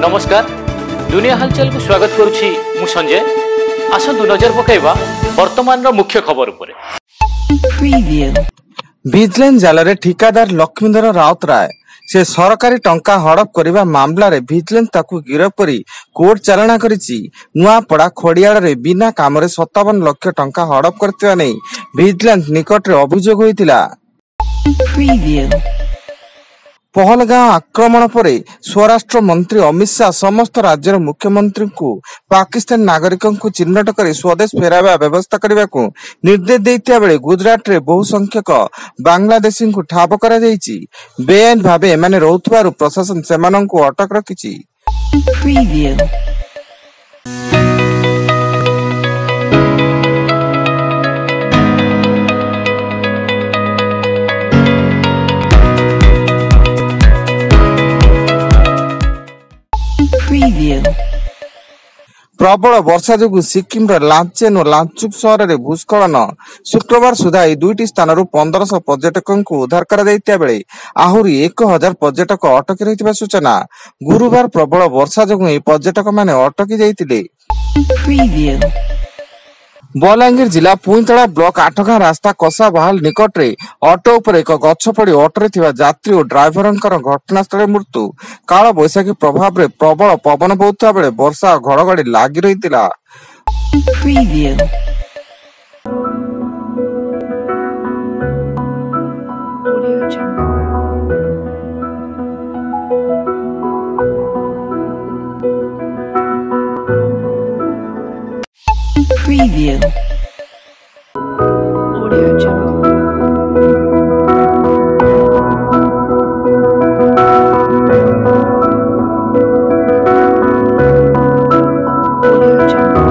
नमस्कार दुनिया हालचाल को स्वागत करुछि मु संजय। आसंतु नजर पकाइबा वर्तमान रो मुख्य खबर उपरे। विजिलेंस जाल रे ठिकादार लक्ष्मीधर राउतराय से सरकारी टंका हड़प करने मामला रे विजिलेंस ताकू गिरफ करी कोर्ट चालाना करिछि। नुआपड़ा खड़ियाड़ रे बिना काम रे 57 लाख टंका हड़प करथिबा नै विजिलेंस निकट रे अभियोग होइतिला। पहलगांव आक्रमण पर स्वराष्ट्र मंत्री अमित शाह समस्त राज्यर मुख्यमंत्री को पाकिस्तान नागरिकों को चिन्हट कर स्वदेश फेरावा व्यवस्था करने को निर्देश देता बेले गुजरात रे बहु संख्यक बांग्लादेशी को ठाब करा जायछि। बेआईन भावे एमाने रहउथबारु प्रशासन सेमानंकु अटक रखिछि। प्रबल वर्षा जोगु सिक्किम लाचेन और लाचुक सहर में भूस्खलन शुक्रवार सुधा दुईटी स्थान 1500 पर्यटकों को उद्धार कर आहरी 1000 पर्यटक अटकी रही सूचना। गुरुवार प्रबल वर्षा जोगु पर्यटक माने अटकी जाइतिले। बलांगीर जिला पुईतला ब्लॉक 8 गां रास्ता कसा बहाल निकट रे ऑटो उपर एक गछ पड़ी ऑटो रे थिबा यात्री और ड्राइवरंकर घटनास्थल मृत्यु। काल बैशाखी प्रभाव रे प्रबल पवन बहुता बेले वर्षा घड़घड़ी लागी रहितिला। Preview. Audio Jungle. Audio Jungle.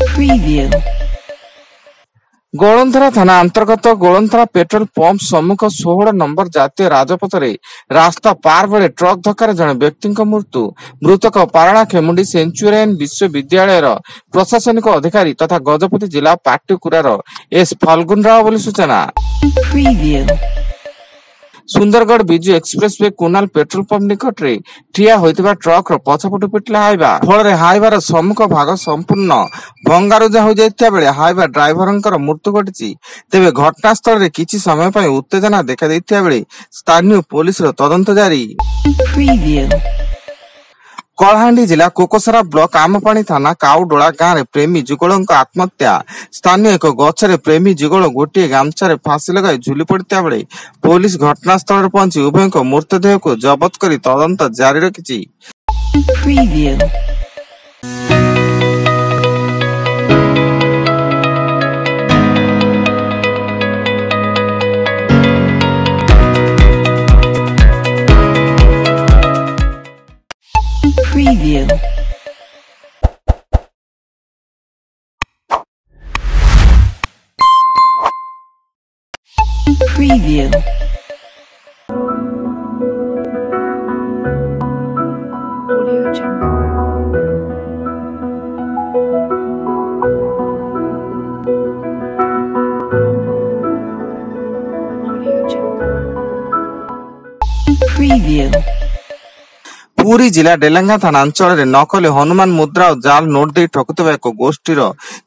Preview. Golanthara थाना अंतर्गत गोलंथरा पेट्रोल पंप सम्मुख 16 नंबर जातीय राजपथ रे रास्ता पार बेले ट्रक धक्कार जने व्यक्ति मृत्यु। मृतक पारणा खेमुंडी सेंचुरियन विश्वविद्यालय प्रशासनिक अधिकारी तथा गजपति जिला पाट्टीकुरार एस फाल्गुन राव बोली सूचना। Sundargarh Biju express way Kunal petrol pump निकट रे ठिया होइतिबा ट्रक रो पछपटु पिटला हाइबा फल रे हाइबार सम्मुख भाग संपूर्ण भंगारुजा हो जाइता बेले हाइबा ड्राइवरंकर मृत्यु घटिछि। तेबे घटनास्थल रे किछि समय पय उत्तेजना देखा दैता बेले स्थानीय पुलिस रो तदंत जारी। कलाहांडी जिला कोकोसरा ब्लॉक आमपाणी थाना काउडोला गांव रे प्रेमी जुगलों आत्महत्या। स्थानीय एक गछरे प्रेमी जुगल गोटे गामछा फांसी लगाई झुली पड़ता बेले पुलिस घटनास्थल पहुंची उभय मृतदेह को जबत कर तदंत जारी रखिछि। Preview. Preview. Audio Jungle. Audio Jungle. Preview. पूरी जिला डेलांगा थाना अंचल रे नकली हनुमान मुद्रा और जाल नोट दे ठकुतबा एक गोष्ठीर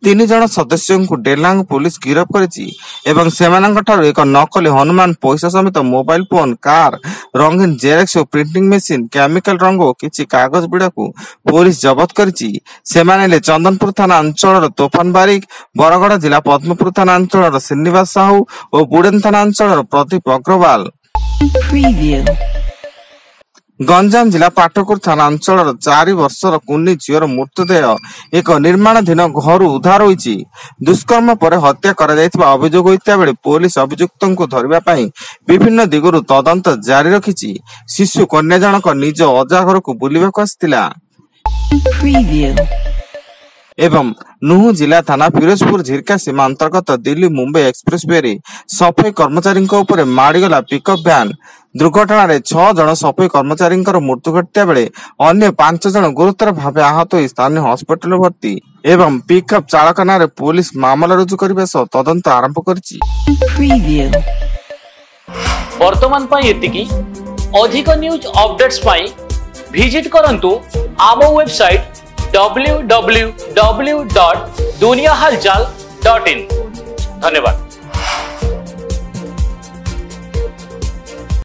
3 जण सदस्यों को डेलांग पुलिस गिरफ्त करिछि एवं सेमानंक ठाରୁ एक नकली हनुमान पैसा समेत मोबाइल फोन कार रंगीन जेरेक्स और प्रिंटिंग मशीन केमिकल रंग और किछि कागज बिड़ा को पुलिस जब्त करिछि। सेमानेले चंदनपुर थाना अंचल तोफान बारिक, बरगड़ जिला पद्मपुर थाना अंचल श्रीनिवास साहू और बुड़ेन थाना अंचल प्रदीप अग्रवाल। गंजाम जिला पाटकुर थाना अंचल 4 वर्षर कुन्नी झीर मृतदेह एक निर्माणाधीन घर उद्धार होइछि। दुष्कर्म पर हत्या करा जायतिबा अभियोग होइता बेले पुलिस अभियुक्तों को धरिबा पई विभिन्न दिगरु तदंत जारी रखिछि। शिशु कन्या जनक निज अजा घर को बुलिबाक आस्तिला। एवं नुह जिला थाना फिरोजपुर झिरका सीमा अंतर्गत दिल्ली मुंबई एक्सप्रेस वे रे सफाई कर्मचारी माड़गला पिकअप भ्यान दुर्घटना 6 जन सफाई कर्मचारी मृत्यु घटता बेले अन्य 5 जन गुरुतर भाव आहत हो स्थानीय हॉस्पिटल भर्ती एवं पिकअप चालक नारे पुलिस मामला रुजु करने सह तदंत आरंभ करिछि। Preview. वर्तमान पाई एतिकी अधिक न्यूज अपडेट्स पाई विजिट करंतु आम वेबसाइट www.duniyahalchal.in। धन्यवाद।